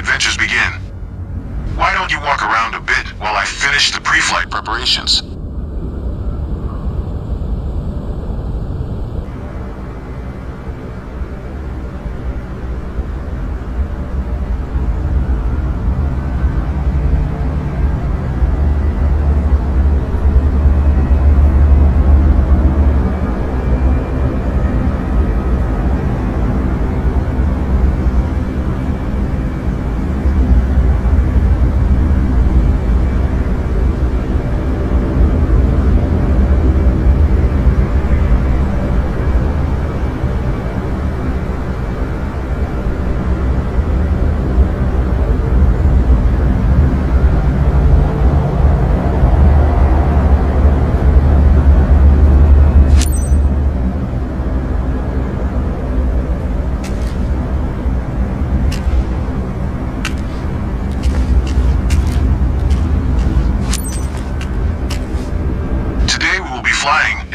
adventures begin. Why don't you walk around a bit while I finish the pre-flight preparations?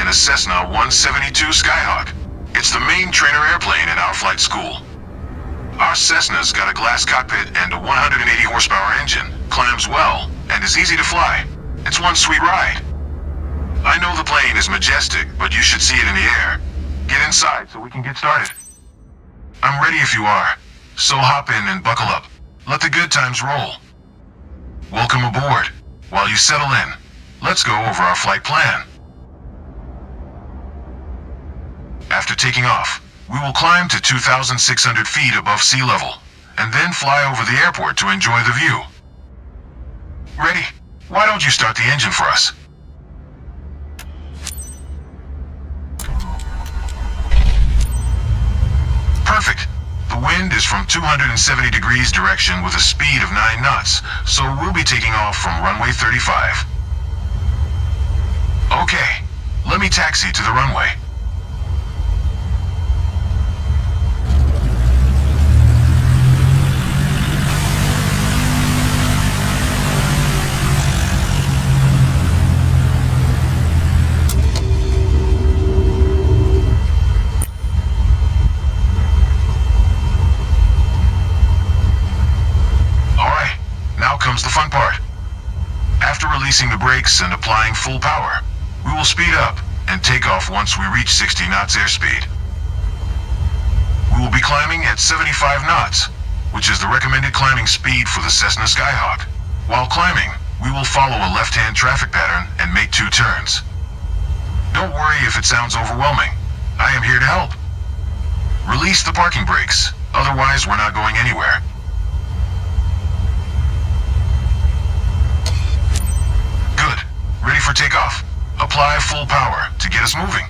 A Cessna 172 Skyhawk. It's the main trainer airplane in our flight school. Our Cessna's got a glass cockpit and a 180 horsepower engine, climbs well, and is easy to fly. It's one sweet ride. I know the plane is majestic, but you should see it in the air. Get inside so we can get started. I'm ready if you are, so hop in and buckle up. Let the good times roll. Welcome aboard. While you settle in, let's go over our flight plan. After taking off, we will climb to 2,600 feet above sea level, and then fly over the airport to enjoy the view. Ready? Why don't you start the engine for us? Perfect. The wind is from 270 degrees direction with a speed of 9 knots, so we'll be taking off from runway 35. Okay, let me taxi to the runway. Comes the fun part. After releasing the brakes and applying full power, we will speed up and take off once we reach 60 knots airspeed. We will be climbing at 75 knots, which is the recommended climbing speed for the Cessna Skyhawk. While climbing, we will follow a left-hand traffic pattern and make 2 turns. Don't worry if it sounds overwhelming. I am here to help. Release the parking brakes, otherwise we're not going anywhere. Ready for takeoff. Apply full power to get us moving.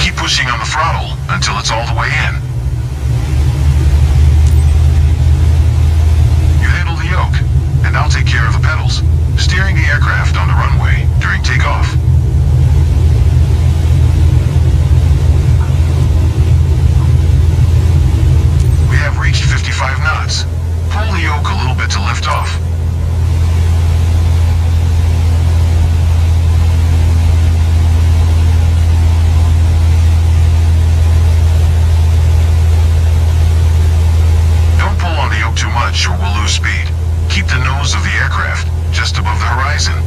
Keep pushing on the throttle until it's all the way in. You handle the yoke, and I'll take care of the pedals, steering the aircraft on the runway during takeoff. Have reached 55 knots. Pull the yoke a little bit to lift off. Don't pull on the yoke too much or we'll lose speed. Keep the nose of the aircraft just above the horizon.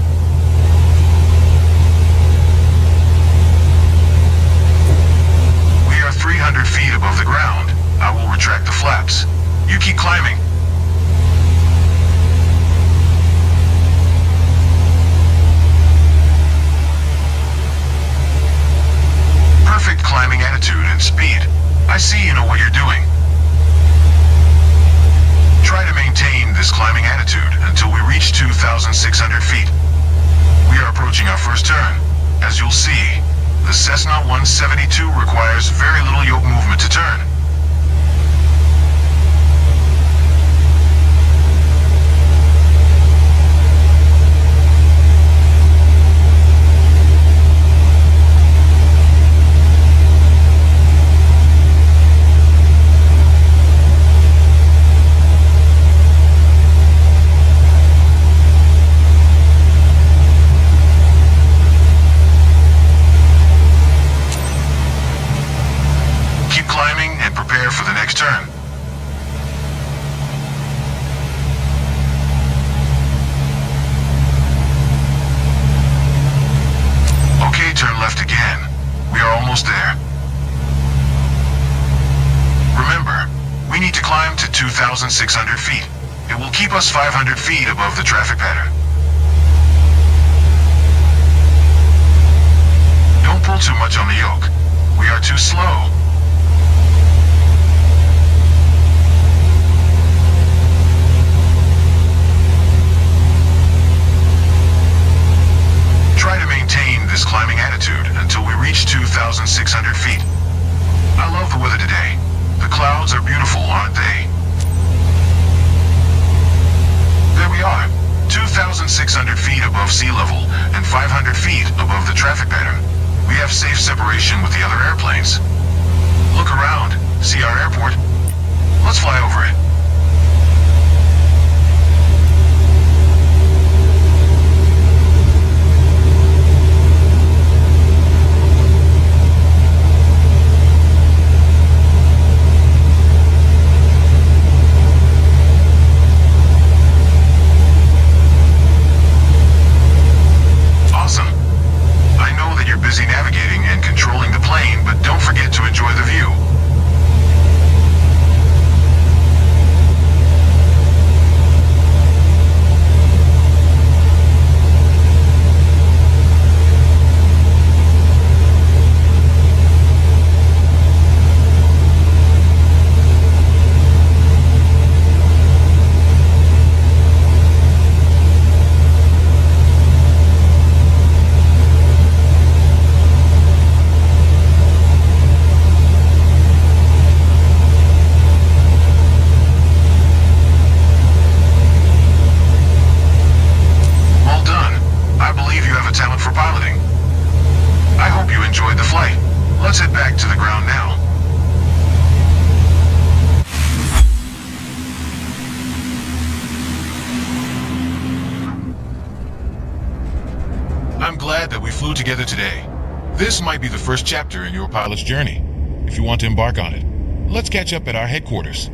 We are 300 feet above the ground. I will retract the flaps. You keep climbing. Perfect climbing attitude and speed. I see you know what you're doing. Try to maintain this climbing attitude until we reach 2,600 feet. We are approaching our first turn. As you'll see, the Cessna 172 requires very little yoke movement to turn. almost there. Remember, we need to climb to 2,600 feet. It will keep us 500 feet above the traffic pattern. Don't pull too much on the yoke. We are too slow. Try to maintain this climbing attitude until we reach 2,600 feet. I love the weather today. The clouds are beautiful, aren't they? There we are, 2,600 feet above sea level and 500 feet above the traffic pattern. We have safe separation with the other airplanes. Look around, see our airport? Let's fly over it. Let's head back to the ground now. I'm glad that we flew together today. This might be the first chapter in your pilot's journey. If you want to embark on it, let's catch up at our headquarters.